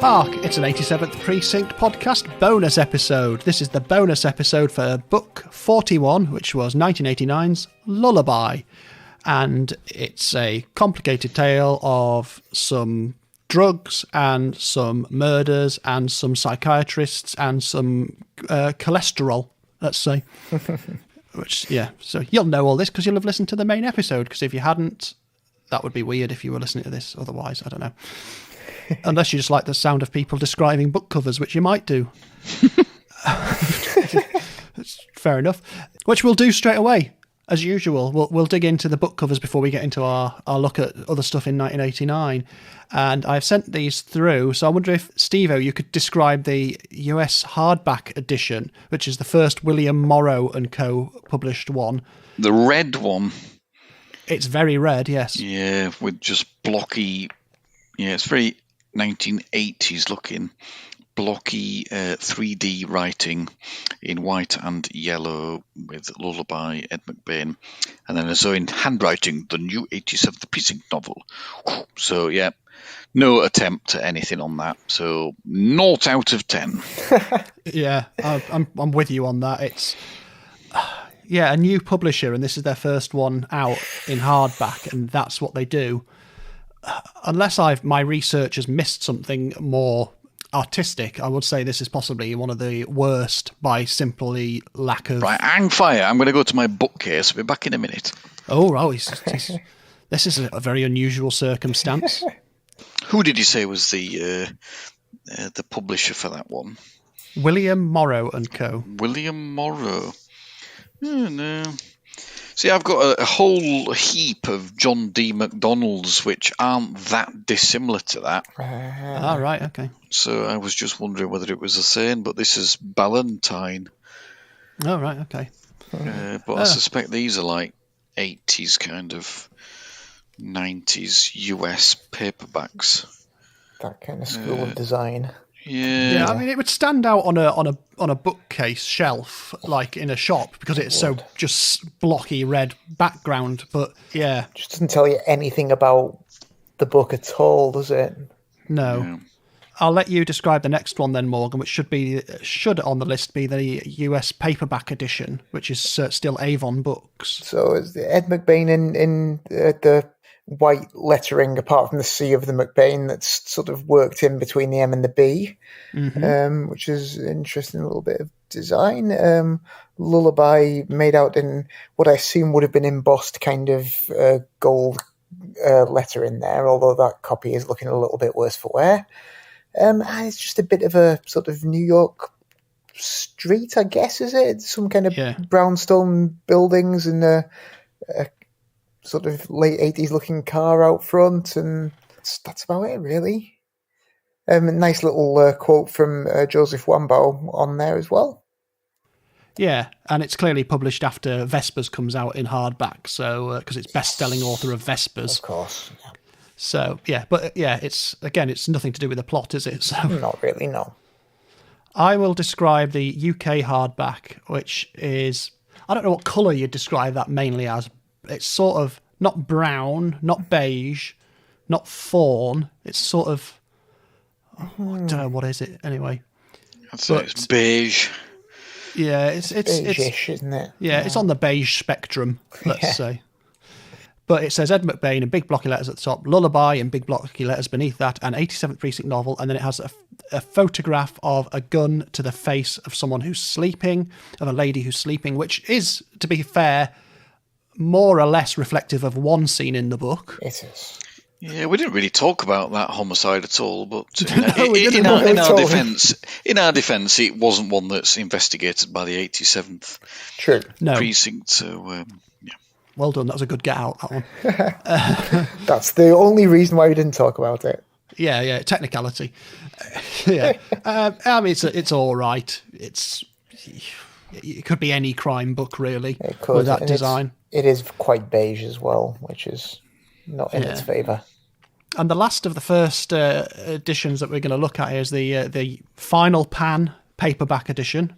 Hark, it's an 87th Precinct Podcast bonus episode. This is the bonus episode for book 41, which was 1989's Lullaby. And it's a complicated tale of some drugs and some murders and some psychiatrists and some cholesterol, let's say. Which, yeah, so you'll know all this because you'll have listened to the main episode, because if you hadn't, that would be weird if you were listening to this otherwise. I don't know. Unless you just like the sound of people describing book covers, which you might do. That's fair enough. Which we'll do straight away, as usual. We'll dig into the book covers before we get into our look at other stuff in 1989. And I've sent these through, so I wonder if, Steve-O, you could describe the US hardback edition, which is the first William Morrow and Co. published one. The red one. It's very red, yes. Yeah, with just blocky... Yeah, it's very 1980s looking, blocky 3D writing in white and yellow with Lullaby, Ed McBain, and then as though in handwriting, the new 87th Precinct novel. So, yeah, no attempt at anything on that. So, 0 out of 10. Yeah, I'm with you on that. It's... Yeah, a new publisher, and this is their first one out in hardback, and that's what they do. Unless my research has missed something more artistic, I would say this is possibly one of the worst by simply lack of... Right, hang fire. I'm going to go to my bookcase. I'll be back in a minute. Oh, this is a very unusual circumstance. Who did you say was the publisher for that one? William Morrow and Co. William Morrow. Oh, no. See, I've got a whole heap of John D. MacDonald's which aren't that dissimilar to that. Right, okay. So I was just wondering whether it was the same, but this is Ballantine. Oh, right, okay. But I suspect these are like 80s kind of 90s US paperbacks. That kind of school of design. Yeah, I mean, it would stand out on a bookcase shelf, like in a shop, because it's so just blocky red background. But yeah, just doesn't tell you anything about the book at all, does it? No. Yeah. I'll let you describe the next one then, Morgan, which should on the list be the US paperback edition, which is still Avon Books. So it's Ed McBain in the white lettering, apart from the C of the McBain that's sort of worked in between the M and the B, which is interesting, a little bit of design. Lullaby made out in what I assume would have been embossed kind of gold letter in there, although that copy is looking a little bit worse for wear. And it's just a bit of a sort of New York street, I guess, is it? Some kind of brownstone buildings and a sort of late 80s looking car out front, and that's about it, really. A nice little quote from Joseph Wambaugh on there as well. Yeah, and it's clearly published after Vespers comes out in hardback, so because it's best-selling author of Vespers. Of course. Yeah. So, yeah, but yeah, it's nothing to do with the plot, is it? So, not really, no. I will describe the UK hardback, which is, I don't know what colour you'd describe that mainly as. It's sort of not brown, not beige, not fawn. It's sort of, I don't know, what is it anyway? I'd say it's beige. Yeah, it's beige-ish, isn't it? Yeah, it's on the beige spectrum, let's say. But it says Ed McBain in big blocky letters at the top, Lullaby in big blocky letters beneath that, an 87th Precinct novel, and then it has a photograph of a gun to the face of someone who's sleeping, of a lady who's sleeping, which is, to be fair, more or less reflective of one scene in the book. It is. Yeah, we didn't really talk about that homicide at all, but in our defence, it wasn't one that's investigated by the 87th Precinct. So, yeah. Well done. That was a good get out, that one. That's the only reason why we didn't talk about it. Yeah, technicality. Yeah, I mean, it's all right. It could be any crime book, really, with that design. It is quite beige as well, which is not in its favour. And the last of the first editions that we're going to look at is the Final Pan paperback edition,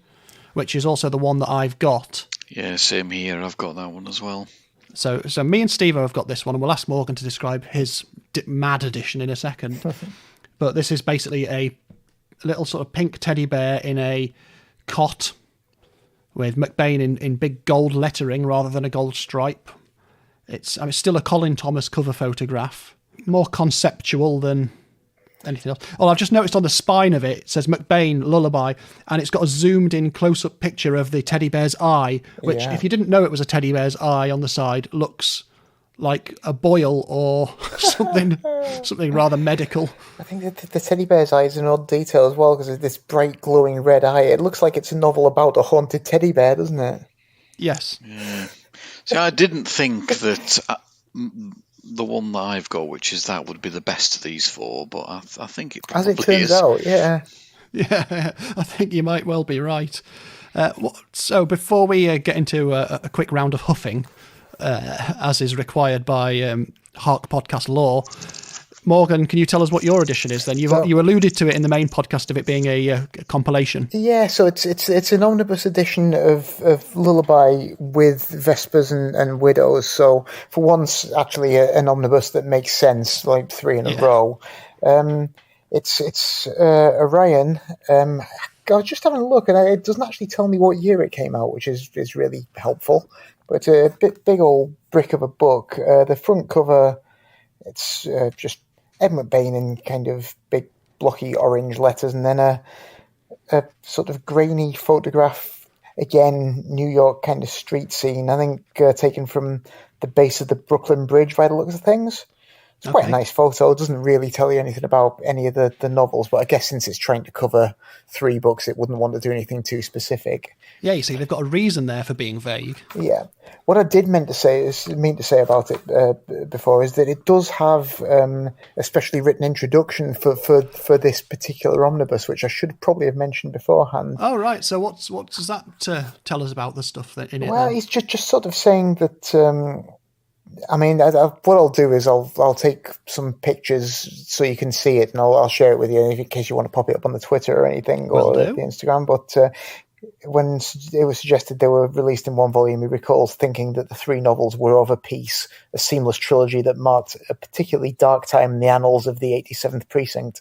which is also the one that I've got. Yeah, same here. I've got that one as well. So me and Steve have got this one, and we'll ask Morgan to describe his mad edition in a second. But this is basically a little sort of pink teddy bear in a cot with McBain in big gold lettering rather than a gold stripe. It's still a Colin Thomas cover photograph, more conceptual than anything else. Oh, I've just noticed on the spine of it says McBain Lullaby, and it's got a zoomed in close-up picture of the teddy bear's eye, which, if you didn't know it was a teddy bear's eye on the side, looks like a boil or something rather medical. I think that the teddy bear's eye is an odd detail as well, because of this bright glowing red eye. It looks like it's a novel about a haunted teddy bear, doesn't it? Yes. Yeah. See, I didn't think that the one that I've got, which is that, would be the best of these four, but I think it probably is. As it turns out, yeah. Yeah, I think you might well be right. So before we get into a quick round of huffing, as is required by Hark podcast law, Morgan, can you tell us what your edition is then? You alluded to it in the main podcast of it being a compilation. Yeah, so it's an omnibus edition of Lullaby with Vespers and Widows. So for once, actually an omnibus that makes sense, like three in a row. It's Orion. I was just having a look, and it doesn't actually tell me what year it came out, which is really helpful. But a big old brick of a book. The front cover, it's just Ed McBain in kind of big blocky orange letters, and then a sort of grainy photograph, again, New York kind of street scene, I think taken from the base of the Brooklyn Bridge by the looks of things. It's quite a nice photo. It doesn't really tell you anything about any of the novels, but I guess since it's trying to cover 3 books, it wouldn't want to do anything too specific. Yeah, you see, they've got a reason there for being vague. Yeah. What I did mean to say about it before is that it does have a specially written introduction for this particular omnibus, which I should probably have mentioned beforehand. Oh, right. So what does that tell us about the stuff that in it? Well, he's just sort of saying that... what I'll do is I'll take some pictures so you can see it, and I'll share it with you in case you want to pop it up on the Twitter or anything, or the Instagram. But when it was suggested they were released in one volume, he recalls thinking that the 3 novels were of a piece, a seamless trilogy that marked a particularly dark time in the annals of the 87th Precinct.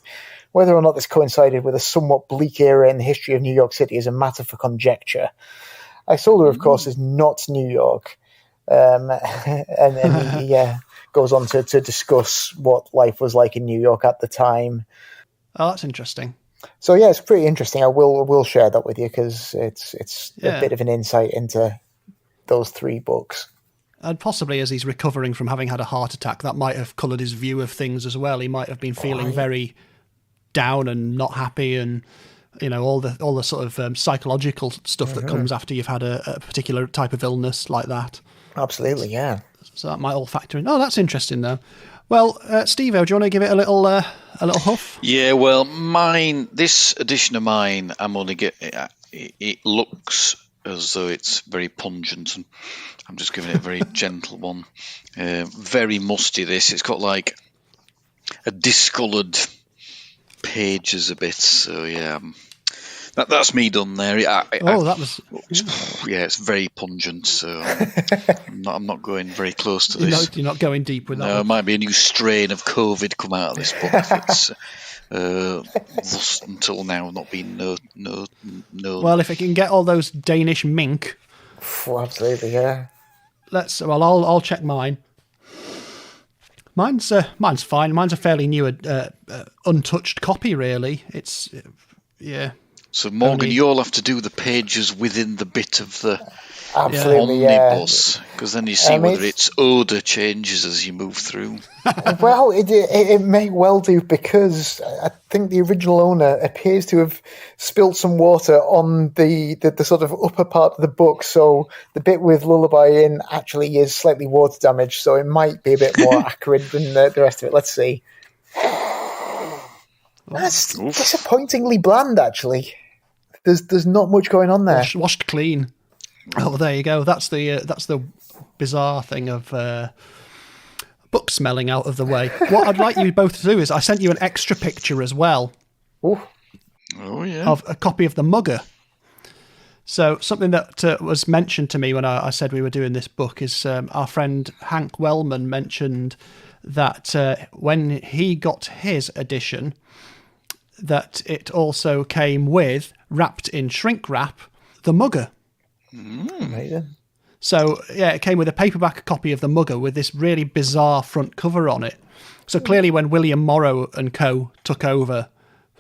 Whether or not this coincided with a somewhat bleak era in the history of New York City is a matter for conjecture. Isola, of course, is not New York. And he goes on to discuss what life was like in New York at the time. Oh, that's interesting. So yeah, it's pretty interesting. I will share that with you because it's a bit of an insight into those 3 books. And possibly as he's recovering from having had a heart attack, that might have coloured his view of things as well. He might have been feeling very down and not happy, and all the sort of psychological stuff that comes after you've had a particular type of illness like that. Absolutely, yeah. So that might all factor in. Oh, that's interesting, though. Well, Steve-O, do you want to give it a little huff? Yeah, well, this edition of mine, it looks as though it's very pungent, and I'm just giving it a very gentle one. Very musty, this. It's got like a discoloured pages a bit, so yeah. That's me done there. It's very pungent, so I'm not going very close to this. You're not going deep with that. No, it might be a new strain of COVID come out of this book. It's thus until now not been known. Well, if it can get all those Danish mink, absolutely, yeah. I'll check mine. Mine's fine. Mine's a fairly new, untouched copy. Really, it's yeah. So, Morgan, you'll have to do the pages within the bit of the omnibus, because then you see whether its odour changes as you move through. Well, it may well do, because I think the original owner appears to have spilt some water on the sort of upper part of the book, so the bit with Lullaby in actually is slightly water damaged, so it might be a bit more acrid than the rest of it. Let's see. That's disappointingly bland, actually. There's not much going on there. Washed clean. Oh, there you go. That's the bizarre thing of book smelling out of the way. What I'd like you both to do is I sent you an extra picture as well. Ooh. Oh yeah. Of a copy of the Mugger. So something that was mentioned to me when I said we were doing this book is our friend Hank Wellman mentioned that when he got his edition, that it also came with, wrapped in shrink wrap, the Mugger. Amazing. So, yeah, it came with a paperback copy of the Mugger with this really bizarre front cover on it. So clearly when William Morrow and Co. took over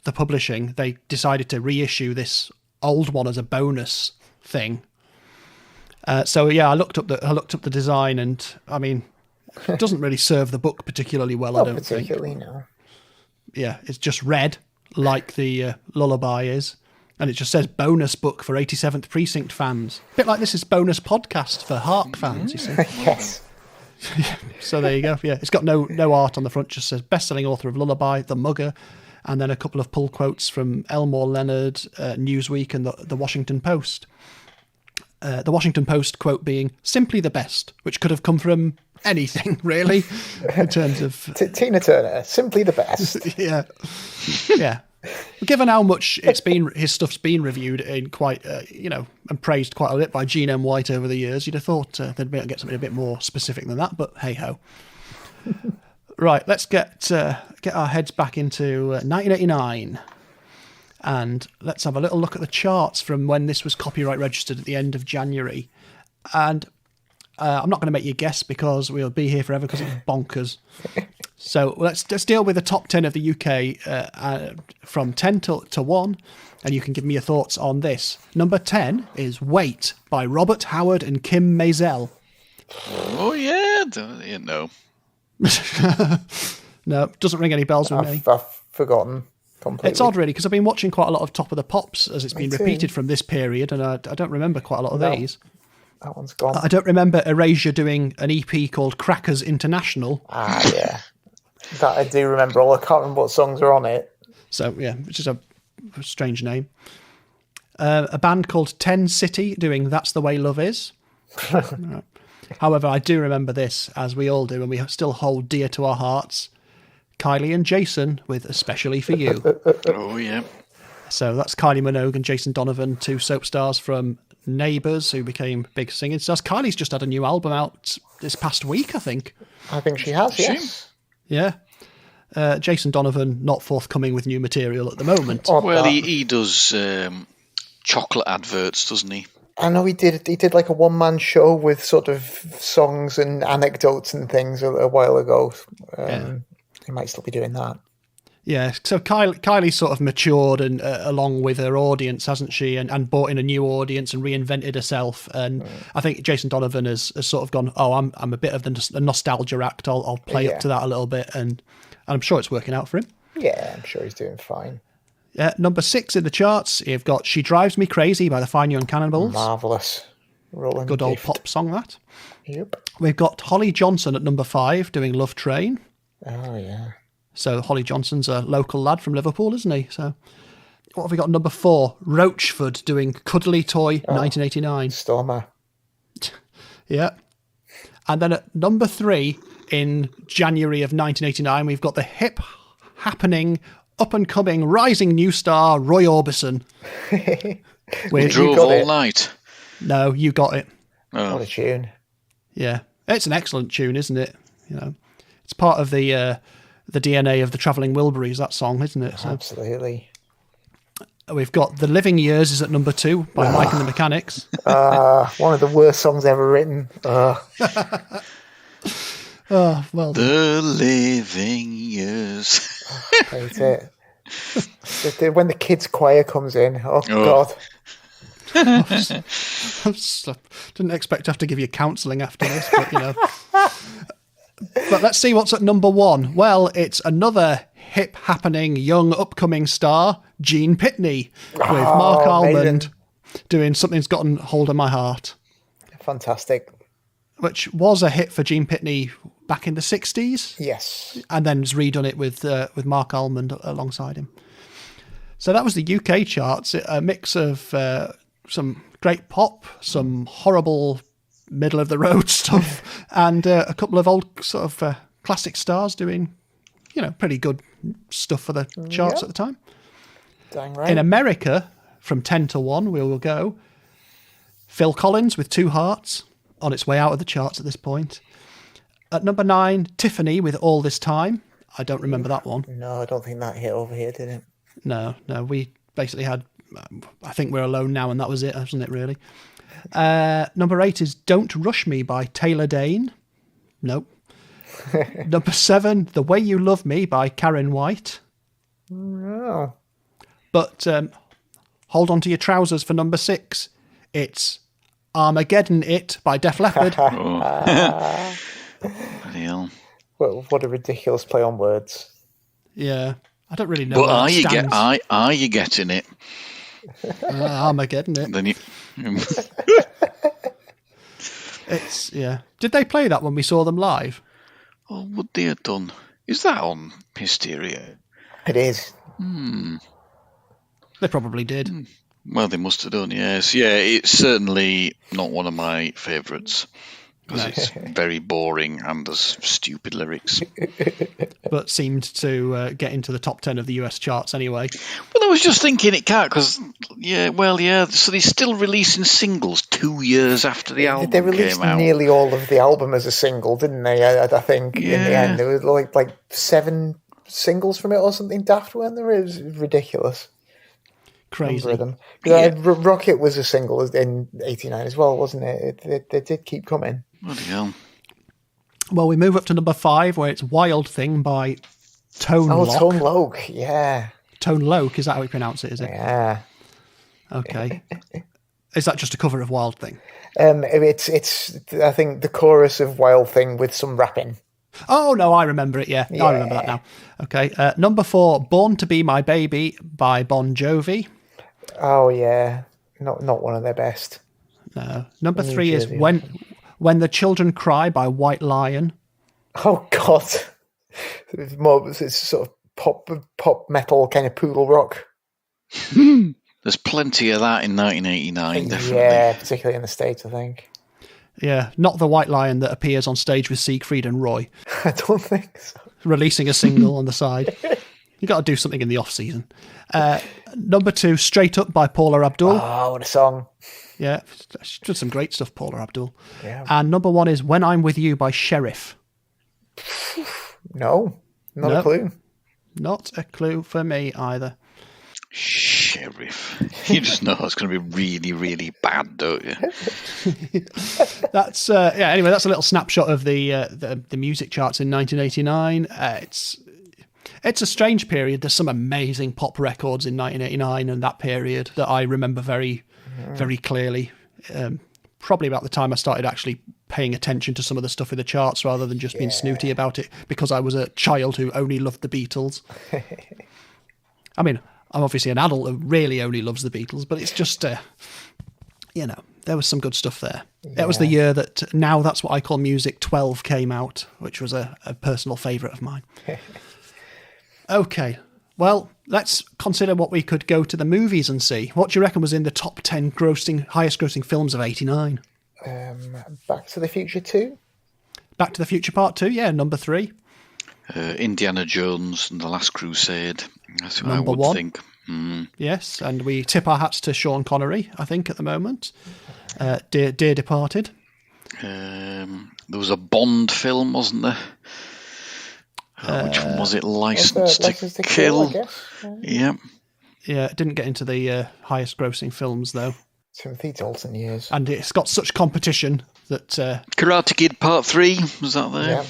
the publishing, they decided to reissue this old one as a bonus thing. So, yeah, I looked up the design, and, I mean, it doesn't really serve the book particularly well, I don't think. Not particularly, no. Yeah, it's just red, like the Lullaby is. And it just says bonus book for 87th Precinct fans. A bit like this is bonus podcast for Hark fans, you see. Yes. So there you go. Yeah, it's got no art on the front, just says best-selling author of Lullaby, The Mugger, and then a couple of pull quotes from Elmore Leonard, Newsweek, and the Washington Post. The Washington Post quote being, simply the best, which could have come from anything, really, in terms of... Tina Turner, simply the best. Yeah. Yeah. Given how much his stuff's been reviewed in quite, and praised quite a bit by Gene M. White over the years, you'd have thought they'd be able to get something a bit more specific than that, but hey-ho. Right, let's get our heads back into 1989, and let's have a little look at the charts from when this was copyright registered at the end of January. And I'm not going to make you guess because we'll be here forever because it's bonkers. So let's deal with the top 10 of the UK from 10 to 1, and you can give me your thoughts on this. Number 10 is Wait by Robert Howard and Kim Maisel. Oh, yeah. No. No, doesn't ring any bells with me. I've forgotten completely. It's odd, really, because I've been watching quite a lot of Top of the Pops as it's been repeated from this period, and I don't remember quite a lot of these. That one's gone. I don't remember Erasure doing an EP called Crackers International. Ah, yeah. That I do remember. I can't remember what songs are on it. So, yeah, which is a strange name. A band called 10 City doing That's the Way Love Is. Right. However, I do remember this, as we all do, and we still hold dear to our hearts. Kylie and Jason with Especially For You. Oh, yeah. So that's Kylie Minogue and Jason Donovan, two soap stars from Neighbours who became big singing stars. Kylie's just had a new album out this past week, I think. I think she has, yes. Yeah. Jason Donovan not forthcoming with new material at the moment. Well, he does chocolate adverts, doesn't he? I know he did like a one-man show with sort of songs and anecdotes and things a while ago. He might still be doing that. Yeah, so Kylie's sort of matured and along with her audience, hasn't she? And brought in a new audience and reinvented herself. And I think Jason Donovan has sort of gone, I'm a bit of a nostalgia act. I'll play up to that a little bit, and I'm sure it's working out for him. Yeah, I'm sure he's doing fine. Number 6 in the charts, you've got She Drives Me Crazy by the Fine Young Cannibals. Marvellous. Good old pop song, that. Yep. We've got Holly Johnson at number 5 doing Love Train. Oh, yeah. So Holly Johnson's a local lad from Liverpool, isn't he? So what have we got? Number 4, Roachford doing Cuddly Toy 1989. Stormer. Yeah. And then at number 3 in January of 1989, we've got the hip happening, up and coming, rising new star Roy Orbison. We drove all night. No, you got it. Oh. What a tune. Yeah. It's an excellent tune, isn't it? It's part of the DNA of the Travelling Wilburys, that song, isn't it? So, absolutely. We've got The Living Years is at number 2 by Mike and the Mechanics. One of the worst songs ever written. Well. The Living Years. I hate it. When the kids' choir comes in, God. Didn't expect to have to give you counselling after this, but But let's see what's at number 1. Well, it's another hip happening, young, upcoming star, Gene Pitney, with Mark Almond doing Something's Gotten Hold of My Heart. Fantastic. Which was a hit for Gene Pitney back in the 60s. Yes. And then has redone it with Mark Almond alongside him. So that was the UK charts, a mix of some great pop, some horrible middle of the road stuff, and a couple of old sort of classic stars doing, pretty good stuff for the charts at the time. Dang right. In America, from 10 to 1, we will go Phil Collins with Two Hearts, on its way out of the charts at this point. At number 9, Tiffany with All This Time. I don't remember that one. No, I don't think that hit over here, did it? No. We basically had, I Think We're Alone Now, and that was it, wasn't it, really? Number 8 is Don't Rush Me by Taylor Dane. Nope. Number 7, The Way You Love Me by Karen White. No. But hold on to your trousers for number 6. It's Armageddon It by Def Leppard. Bloody hell. Well, what a ridiculous play on words. Yeah. I don't really know. But where it stands. are you getting it? Armageddon It. Then you... It's, yeah. Did they play that when we saw them live? Oh, would they have done? Is that on Hysteria? It is. They probably did. Well, they must have done, yes. Yeah, it's certainly not one of my favourites. Because it's very boring and there's stupid lyrics. But seemed to get into the top 10 of the US charts anyway. Well, I was just thinking it can't, because, so they're still releasing singles 2 years after the album They released came out. nearly all of the album as a single, didn't they? I think in the end. There were like 7 singles from it or something daft, weren't there? It was ridiculous. Crazy. Of them. Rocket was a single in '89 as well, wasn't it? They did keep coming. Bloody hell. Well, we move up to number 5, where it's Wild Thing by Tone Loc. Oh, Tone Loc, yeah. Tone Loc, is that how we pronounce it, is it? Yeah. Okay. Is that just a cover of Wild Thing? It's I think the chorus of Wild Thing with some rapping. Oh, no, I remember it, yeah. I remember that now. Okay. Number 4, Born to Be My Baby by Bon Jovi. Oh, yeah. Not one of their best. No. Number 3 is When the Children Cry by White Lion. Oh, God. It's sort of pop metal kind of poodle rock. There's plenty of that in 1989, definitely. Yeah, particularly in the States, I think. Yeah, not the White Lion that appears on stage with Siegfried and Roy. I don't think so. Releasing a single on the side. You got to do something in the off-season. Number 2, Straight Up by Paula Abdul. Oh, what a song. Yeah, she did some great stuff, Paula Abdul. Yeah. And number 1 is When I'm With You by Sheriff. No, not a clue. Not a clue for me either. Sheriff. You just know it's going to be really, really bad, don't you? That's anyway, that's a little snapshot of the music charts in 1989. It's a strange period. There's some amazing pop records in 1989 and that period that I remember very, very clearly. Probably about the time I started actually paying attention to some of the stuff in the charts rather than just being snooty about it because I was a child who only loved the Beatles. I mean, I'm obviously an adult who really only loves the Beatles, but it's just, there was some good stuff there. Yeah. It was the year that Now That's What I Call Music 12 came out, which was a personal favourite of mine. Okay, well, let's consider what we could go to the movies and see. What do you reckon was in the top 10 highest grossing films of 89? Back to the Future 2? Back to the Future Part 2, yeah, number 3. Indiana Jones and the Last Crusade. That's what Number I would 1. think. Yes, and we tip our hats to Sean Connery, I think, at the moment. Dear Departed. There was a Bond film, wasn't there? Which one was it? License to Kill. I guess. Yeah. Yeah, it didn't get into the highest grossing films, though. Timothy Dalton years. And it's got such competition that... Karate Kid Part 3, was that there?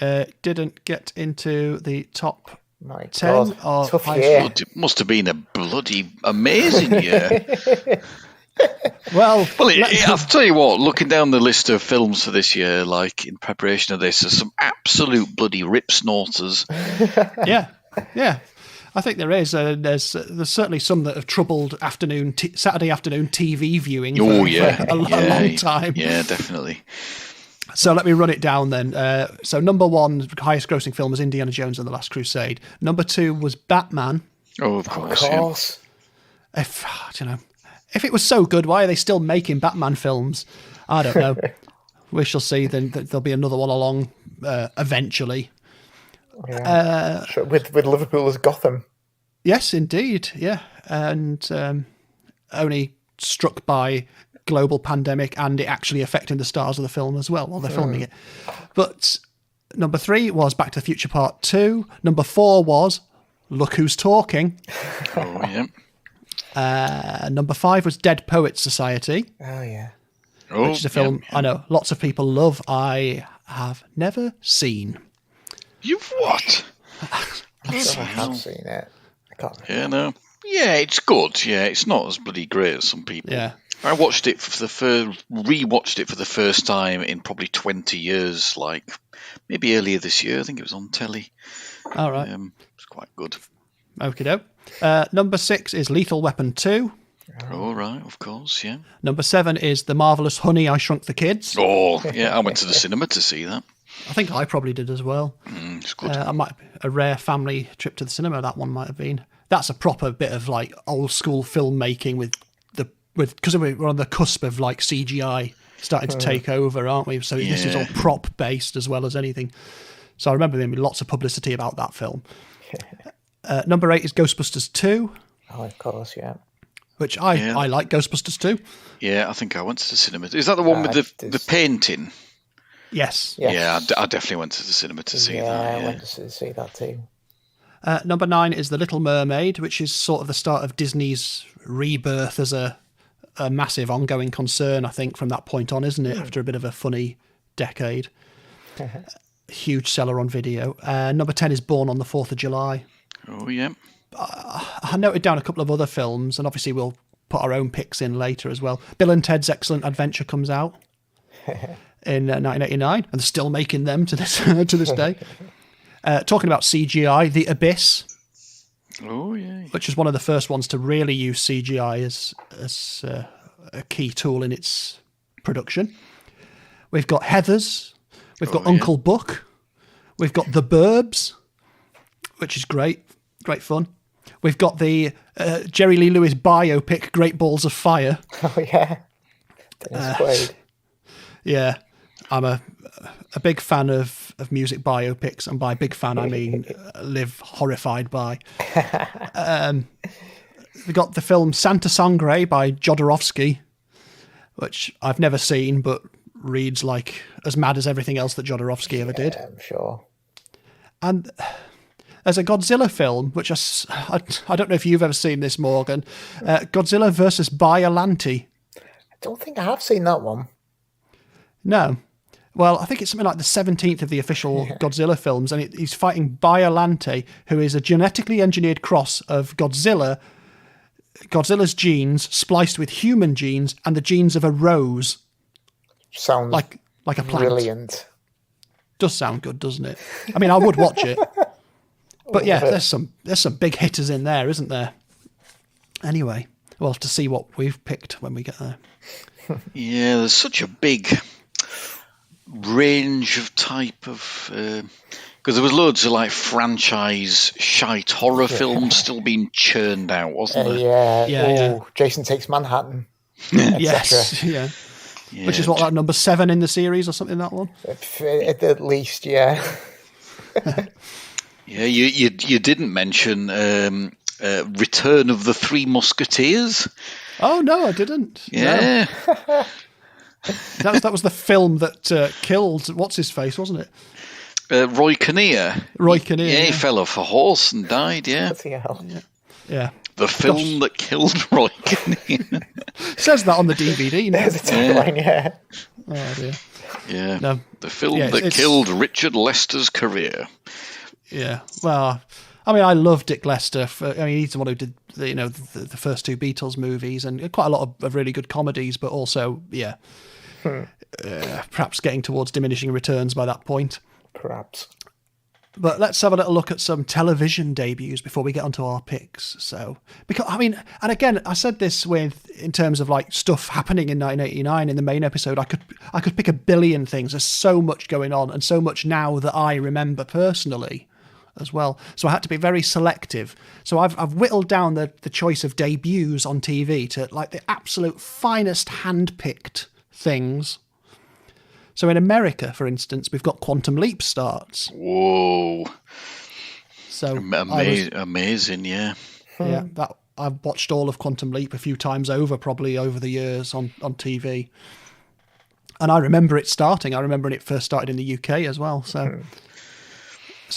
Yeah. Didn't get into the top My 10 God. or Tough highest. year. It must have been a bloody amazing year. Well, I'll tell you what, looking down the list of films for this year, like in preparation of this, there's some absolute bloody rip snorters. yeah. I think there is. There's certainly some that have troubled Saturday afternoon TV viewing for a long time. Yeah, definitely. So let me run it down then. So number 1, highest grossing film was Indiana Jones and the Last Crusade. Number 2 was Batman. Oh, of course. Of course. If it was so good, why are they still making Batman films? I don't know. We shall see. Then there'll be another one along eventually. Yeah. With Liverpool as Gotham. Yes, indeed. Yeah, and only struck by global pandemic and it actually affecting the stars of the film as well while they're filming it. But number 3 was Back to the Future Part 2. Number 4 was Look Who's Talking. Oh, yeah. Number 5 was Dead Poets Society. Oh, yeah. Which is a film I know lots of people love. I have never seen. You've what? I have seen it. I can't remember. Yeah, no. Yeah, it's good. Yeah, it's not as bloody great as some people. Yeah. I watched it rewatched it for the first time in probably 20 years, like maybe earlier this year. I think it was on telly. All right. It's quite good. Okie doke. Number 6 is Lethal Weapon 2. Oh, right, of course, yeah. Number 7 is The Marvelous Honey, I Shrunk the Kids. Oh, yeah, I went to the cinema to see that. I think I probably did as well. It's good. A rare family trip to the cinema, that one might have been. That's a proper bit of like old school filmmaking because we're on the cusp of like CGI starting to take over, aren't we? So this is all prop based as well as anything. So I remember there being lots of publicity about that film. Number 8 is Ghostbusters 2. Oh, of course, yeah. Which I like Ghostbusters 2. Yeah, I think I went to the cinema. Is that the one with the painting? Yes. Yeah, I definitely went to the cinema to see that. Yeah, I went to see that too. Number 9 is The Little Mermaid, which is sort of the start of Disney's rebirth as a massive ongoing concern, I think, from that point on, isn't it? After a bit of a funny decade. Huge seller on video. Number 10 is Born on the 4th of July. Oh, yeah. I noted down a couple of other films, and obviously we'll put our own picks in later as well. Bill and Ted's Excellent Adventure comes out in 1989, and they're still making them to this day. Talking about CGI, The Abyss. Oh, yeah. Which is one of the first ones to really use CGI as a key tool in its production. We've got Heathers. We've got Uncle Buck. We've got The Burbs, which is great fun. We've got the Jerry Lee Lewis biopic, Great Balls of Fire. Oh, yeah. Dennis Quaid. Yeah. I'm a big fan of music biopics, and by big fan, I mean live horrified by. We got the film Santa Sangre by Jodorowsky, which I've never seen, but reads like as mad as everything else that Jodorowsky ever did. I'm sure. And there's a Godzilla film, which I don't know if you've ever seen this, Morgan. Godzilla versus Biollante. I don't think I have seen that one. No. Well, I think it's something like the 17th of the official Godzilla films, and he's fighting Biollante, who is a genetically engineered cross of Godzilla's genes spliced with human genes and the genes of a rose. Sounds like a plant. Brilliant. Does sound good, doesn't it? I mean, I would watch it. But yeah, there's some big hitters in there, isn't there? Anyway, we'll have to see what we've picked when we get there. Yeah, there's such a big range of type of because there was loads of like franchise shite horror films still being churned out, wasn't there? Yeah. Jason Takes Manhattan. Yes, yeah. Which is what, like number 7 in the series or something, that one? At least, yeah. Yeah, you didn't mention Return of the Three Musketeers. Oh no, I didn't. Yeah. No. That was the film that killed what's his face, wasn't it? Roy Kinnear. Yeah, he fell off a horse and died. Yeah. Yeah. The film that killed Roy Kinnear. Says that on the DVD. There's a tagline, yeah. Oh dear. Yeah. No. The film that killed Richard Lester's career. Yeah. Well, I mean, I love Dick Lester. He's the one who did the first 2 Beatles movies and quite a lot of really good comedies, but also, perhaps getting towards diminishing returns by that point. Perhaps. But let's have a little look at some television debuts before we get onto our picks. So, because and again, I said this in terms of like stuff happening in 1989 in the main episode. I could pick a billion things. There's so much going on, and so much now that I remember personally as well. So I had to be very selective. So I've whittled down the choice of debuts on TV to like the absolute finest hand-picked things. So in America, for instance, we've got Quantum Leap starts. Whoa. So amazing, yeah. Yeah, that I've watched all of Quantum Leap a few times over, probably over the years on TV. And I remember it starting. I remember when it first started in the UK as well. So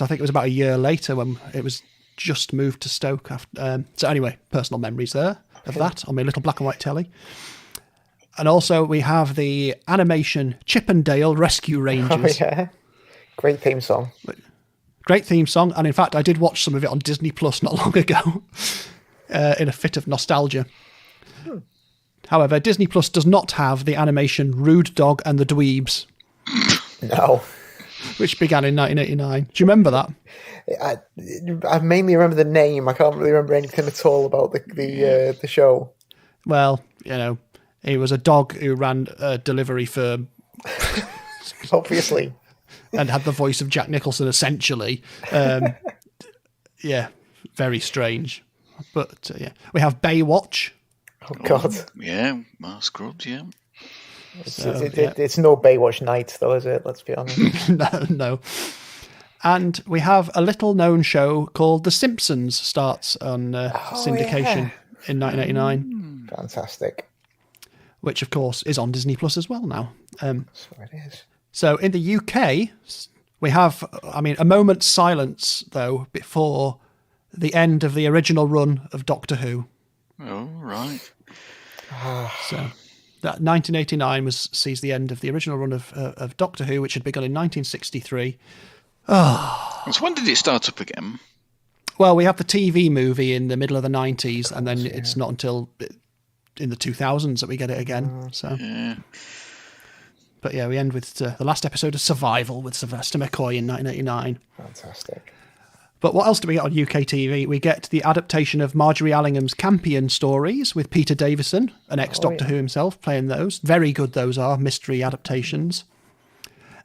I think it was about a year later when it was just moved to Stoke. So anyway, personal memories there of that on my little black and white telly. And also we have the animation Chip and Dale Rescue Rangers. Oh, yeah. Great theme song. Great theme song. And in fact, I did watch some of it on Disney Plus not long ago in a fit of nostalgia. However, Disney Plus does not have the animation Rude Dog and the Dweebs. No. Which began in 1989. Do you remember that? I mainly remember the name. I can't really remember anything at all about the show. Well, you know, he was a dog who ran a delivery firm. Obviously. And had the voice of Jack Nicholson, essentially. Yeah, very strange. But, yeah. We have Baywatch. Oh, God. Yeah, Scrubs, yeah. It's no Baywatch night, though, is it? Let's be honest. No. And we have a little-known show called The Simpsons starts on syndication in 1989. Fantastic. Which, of course, is on Disney Plus as well now. So it is. So in the UK, we have, a moment's silence, though, before the end of the original run of Doctor Who. Oh, right. So that 1989 sees the end of the original run of Doctor Who, which had begun in 1963. So when did it start up again? Well, we have the TV movie in the middle of the 90s, and then it's not until in the 2000s that we get it again. So, yeah. But yeah, we end with the last episode of Survival with Sylvester McCoy in 1989. Fantastic. But what else do we get on UK TV? We get the adaptation of Marjorie Allingham's Campion stories with Peter Davison, an ex-Doctor Who himself, playing those. Very good those are, mystery adaptations.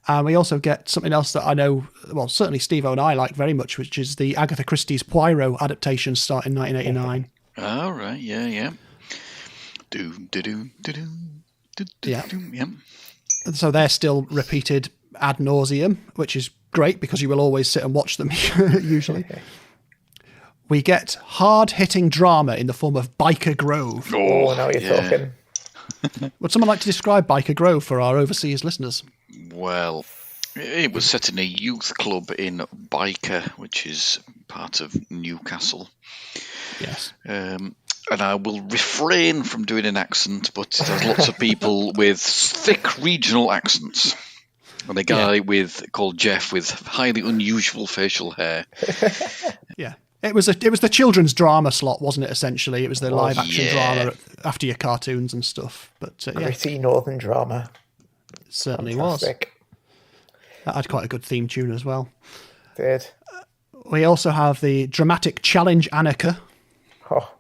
And we also get something else that I know, well, certainly Steve-O and I like very much, which is the Agatha Christie's Poirot adaptation start in 1989. Oh, right, yeah. Yeah. So they're still repeated ad nauseum, which is great because you will always sit and watch them usually. We get hard-hitting drama in the form of Biker Grove. Oh, now you're talking. Would someone like to describe Biker Grove for our overseas listeners? Well, it was set in a youth club in Biker, which is part of Newcastle. Yes. And I will refrain from doing an accent, but there's lots of people with thick regional accents. And a guy called Jeff with highly unusual facial hair. Yeah. It was the children's drama slot, wasn't it, essentially? It was the live-action drama after your cartoons and stuff. But Gritty northern drama. It certainly Fantastic. was. That had quite a good theme tune as well. Did. We also have the dramatic Challenge Annika. Oh.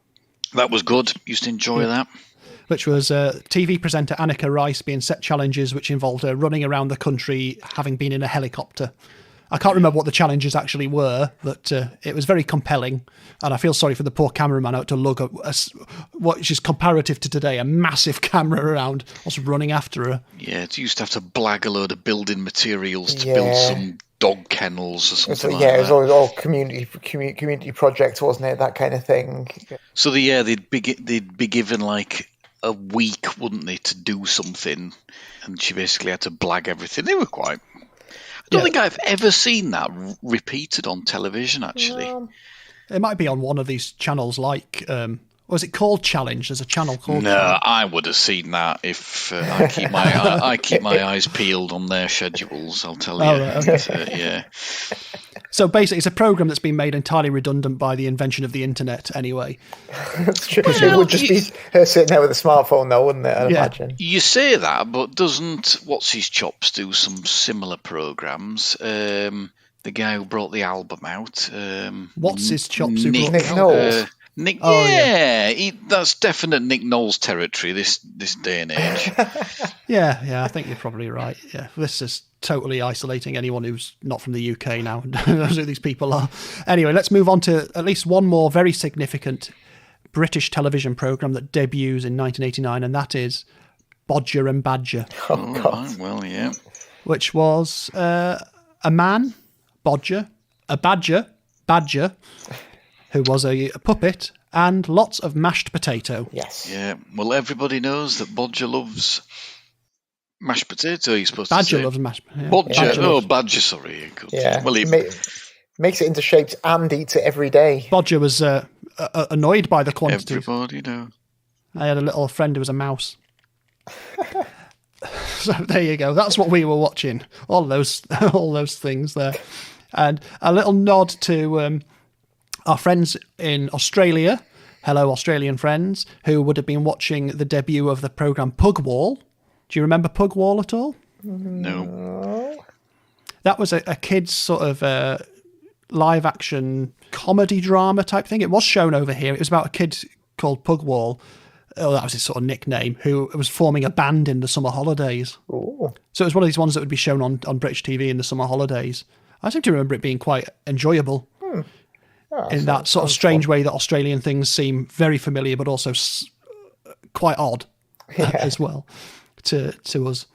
That was good. Used to enjoy that. Which was TV presenter Annika Rice being set challenges which involved her running around the country having been in a helicopter. I can't remember what the challenges actually were, but it was very compelling. And I feel sorry for the poor cameraman out to lug what is comparative to today, a massive camera around, also running after her. Yeah, it used to have to blag a load of building materials to build some dog kennels or something like that. Yeah, it was all community projects, wasn't it? That kind of thing. So they'd be given like a week, wouldn't they, to do something, and she basically had to blag everything. They were quite... I don't think I've ever seen that repeated on television, actually. It might be on one of these channels like... was it called Challenge? There's a channel called... No, Challenge. I would have seen that if I keep my eyes peeled on their schedules, I'll tell you. Right, okay. Yeah. So basically, it's a program that's been made entirely redundant by the invention of the internet anyway. That's true. It would just be her sitting there with a smartphone, though, wouldn't it? I'd imagine. You say that, but doesn't What's His Chops do some similar programs? The guy who brought the album out. What's His Chops? Nick Knowles. Nick, that's definite Nick Knowles territory this day and age. Yeah, I think you're probably right. Yeah, this is totally isolating anyone who's not from the UK now and knows who these people are. Anyway, let's move on to at least one more very significant British television programme that debuts in 1989, and that is Bodger and Badger. Oh, God. Right, well, yeah. Which was a man, Bodger, a badger, who was a puppet, and lots of mashed potato. Yes. Yeah. Well, everybody knows that Bodger loves mashed potato. You're supposed to say. Badger loves mashed potato. Badger. Sorry. Yeah. Well, Makes it into shapes and eats it every day. Bodger was annoyed by the quantity. Everybody knows. I had a little friend who was a mouse. So there you go. That's what we were watching. All those things there. And a little nod to our friends in Australia. Hello, Australian friends, who would have been watching the debut of the programme Pugwall. Do you remember Pugwall at all? No. That was a kid's sort of live action comedy drama type thing. It was shown over here. It was about a kid called Pugwall. Oh, that was his sort of nickname, who was forming a band in the summer holidays. Ooh. So it was one of these ones that would be shown on British TV in the summer holidays. I seem to remember it being quite enjoyable in that sort of strange way that Australian things seem very familiar, but also quite odd as well to us.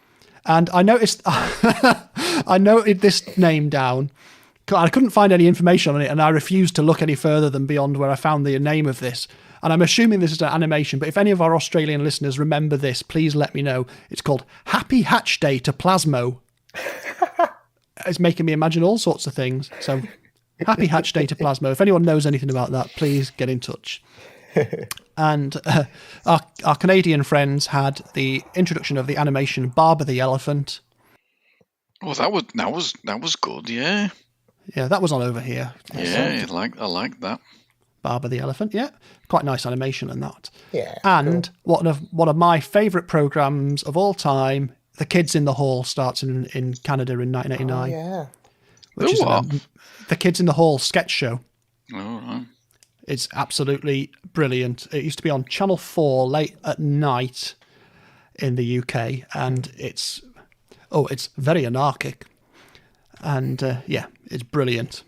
And I noticed, I noted this name down. I couldn't find any information on it, and I refused to look any further than beyond where I found the name of this. And I'm assuming this is an animation, but if any of our Australian listeners remember this, please let me know. It's called Happy Hatch Day to Plasmo. It's making me imagine all sorts of things. So, Happy Hatch Day to Plasmo. If anyone knows anything about that, please get in touch. And our Canadian friends had the introduction of the animation Barber the Elephant. Oh, that was good. Yeah. Yeah, that was on over here. Yeah, I like that. Barber the Elephant, yeah. Quite nice animation in that. Yeah. And one of my favourite programmes of all time, The Kids in the Hall, starts in Canada in 1989. Oh, yeah. Which is the Kids in the Hall sketch show. All right. It's absolutely brilliant. It used to be on Channel 4 late at night in the UK, and it's very anarchic. And it's brilliant.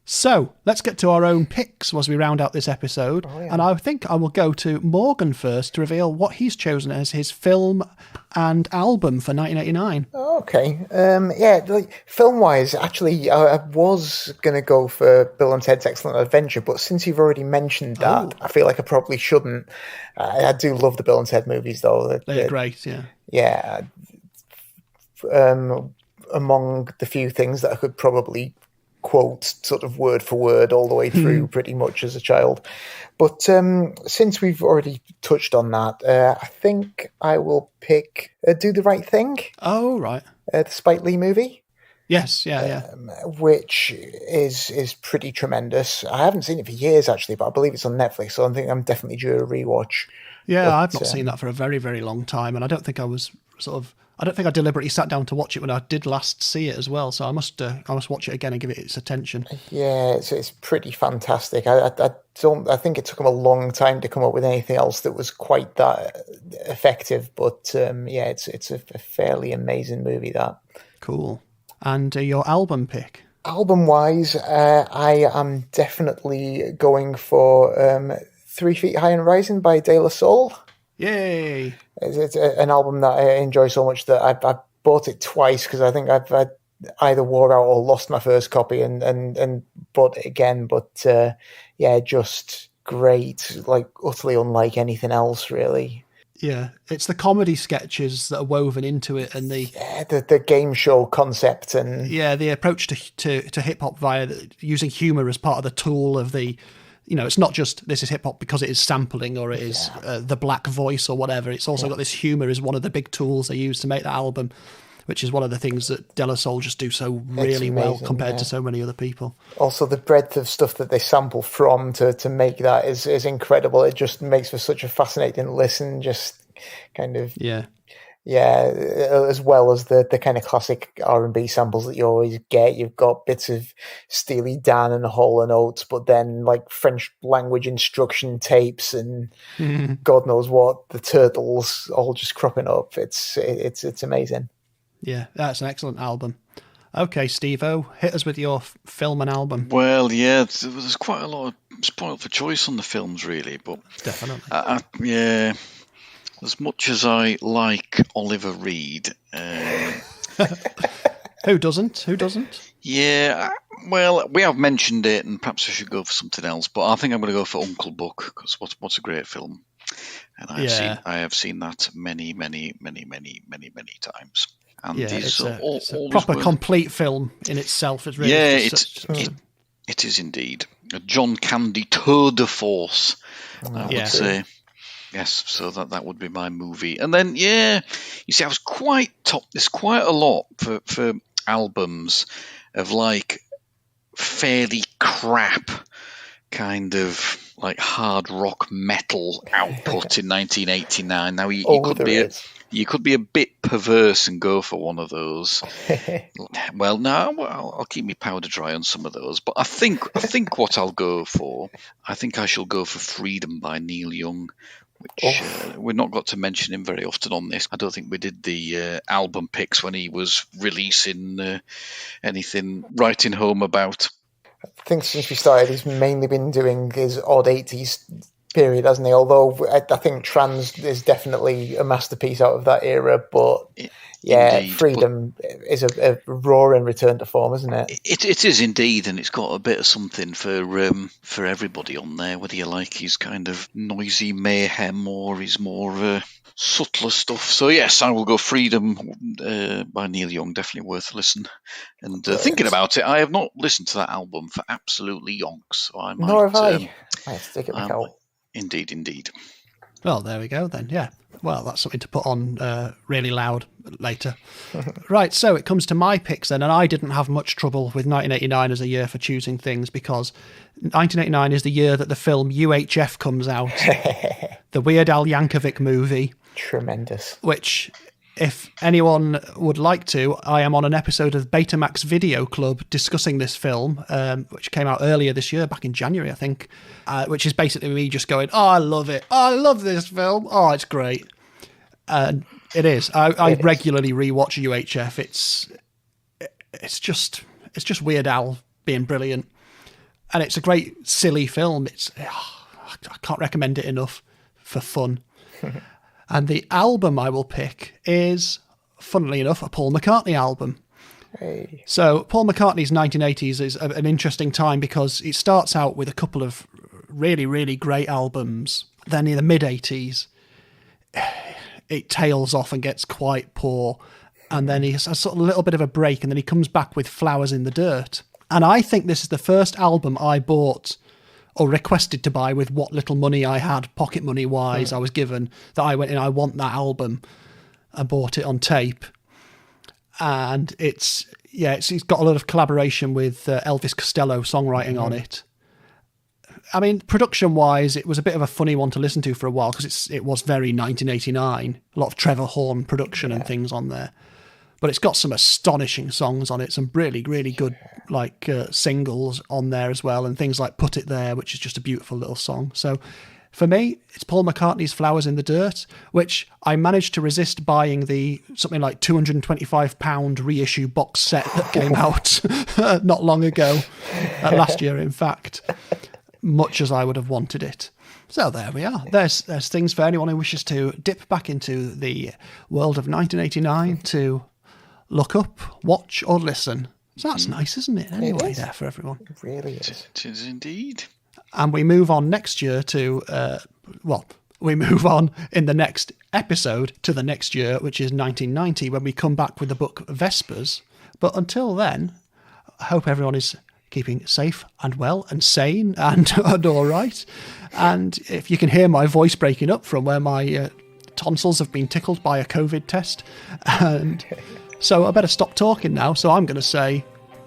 So let's get to our own picks as we round out this episode. Oh, yeah. And I think I will go to Morgan first to reveal what he's chosen as his film and album for 1989. Okay. Film-wise, actually, I was going to go for Bill and Ted's Excellent Adventure, but since you've already mentioned that, I feel like I probably shouldn't. I do love the Bill and Ted movies, though. They're great, yeah. Yeah. Among the few things that I could probably quote sort of word for word all the way through pretty much as a child. But since we've already touched on that, I think I will pick Do the Right Thing. Oh, right. The Spike Lee movie. Yes, yeah. Which is pretty tremendous. I haven't seen it for years, actually, but I believe it's on Netflix, so I think I'm definitely due a rewatch. Yeah, I've not seen that for a very, very long time, and I don't think I deliberately sat down to watch it when I did last see it as well. So I must watch it again and give it its attention. Yeah, it's pretty fantastic. I think it took him a long time to come up with anything else that was quite that effective. But it's a fairly amazing movie. That cool. And your album pick? Album wise, I am definitely going for 3 Feet High and Rising by De La Soul. Yay! It's an album that I enjoy so much that I've bought it twice because I think I've either wore out or lost my first copy and bought it again. But just great, like utterly unlike anything else, really. Yeah, it's the comedy sketches that are woven into it, and the game show concept, and the approach to hip hop via using humor as part of the tool of the. It's not just this is hip hop because it is sampling or it is the black voice or whatever. It's also got this humor as one of the big tools they use to make that album, which is one of the things that De La Soul just do so really well compared to so many other people. Also, the breadth of stuff that they sample from to make that is incredible. It just makes for such a fascinating listen. Just kind of as well as the kind of classic R&B samples that you always get. You've got bits of Steely Dan and Hall & Oates, but then like French language instruction tapes and God knows what, the Turtles all just cropping up. It's amazing. Yeah, that's an excellent album. Okay, Steve-O, hit us with your film and album. Well, yeah, there's quite a lot of spoiled for choice on the films, really, but definitely. As much as I like Oliver Reed, Who doesn't? Who doesn't? Yeah, well, we have mentioned it, and perhaps I should go for something else. But I think I'm going to go for Uncle Buck, because what's a great film, and I have seen that many times. And it's a proper complete film in itself. It's really it is indeed a John Candy tour de force. I would say. Yes, so that would be my movie. And then, you see, I was there's quite a lot for albums of like fairly crap kind of like hard rock metal output in 1989. Now you could be a bit perverse and go for one of those. Well, no, I'll keep my powder dry on some of those. But I think what I'll go for, I think I shall go for Freedom by Neil Young, which we've not got to mention him very often on this. I don't think we did the album picks when he was releasing anything writing home about. I think since we started, he's mainly been doing his odd 80s period, hasn't he? Although I think Trans is definitely a masterpiece out of that era, but indeed, Freedom is a roaring return to form, isn't it? It is indeed, and it's got a bit of something for everybody on there, whether you like his kind of noisy mayhem or his more subtler stuff. So yes, I will go Freedom by Neil Young, definitely worth a listen. And thinking about it, I have not listened to that album for absolutely yonks, so I might. Nor have I. Might stick it back out. Indeed. Well, there we go then, yeah. Well, that's something to put on really loud later. Right, so it comes to my picks then, and I didn't have much trouble with 1989 as a year for choosing things, because 1989 is the year that the film UHF comes out, the Weird Al Yankovic movie. Tremendous. Which, if anyone would like to, I am on an episode of Betamax Video Club discussing this film, which came out earlier this year, back in January, I think, which is basically me just going, oh, I love it. Oh, I love this film. Oh, it's great. And it is. I regularly rewatch UHF. It's just Weird Al being brilliant. And it's a great, silly film. I can't recommend it enough for fun. And the album I will pick is, funnily enough, a Paul McCartney album. Hey. So Paul McCartney's 1980s is an interesting time because it starts out with a couple of really, really great albums. Then in the mid-80s, it tails off and gets quite poor. And then he has a sort of little bit of a break, and then he comes back with Flowers in the Dirt. And I think this is the first album I bought or requested to buy with what little money I had, pocket money wise, I was given, that I went in, I want that album. I bought it on tape. And it's got a lot of collaboration with Elvis Costello songwriting on it. I mean, production wise, it was a bit of a funny one to listen to for a while because it was very 1989. A lot of Trevor Horn production and things on there. But it's got some astonishing songs on it, some really, really good singles on there as well, and things like Put It There, which is just a beautiful little song. So for me, it's Paul McCartney's Flowers in the Dirt, which I managed to resist buying the something like £225 reissue box set that came out not long ago, last year in fact, much as I would have wanted it. So there we are. There's things for anyone who wishes to dip back into the world of 1989 to look up, watch, or listen. So that's nice, isn't it? Anyway, there for everyone. It really is. It is indeed. And we move on next year to, we move on in the next episode to the next year, which is 1990, when we come back with the book Vespers. But until then, I hope everyone is keeping safe and well and sane and all right. And if you can hear my voice breaking up from where my tonsils have been tickled by a COVID test, and so I better stop talking now. So I'm going to say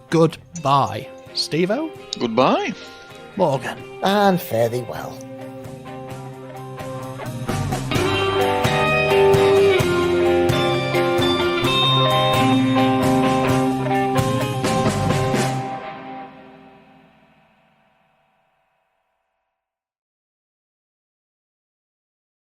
goodbye. Steve-O? Goodbye. Morgan. And fare thee well.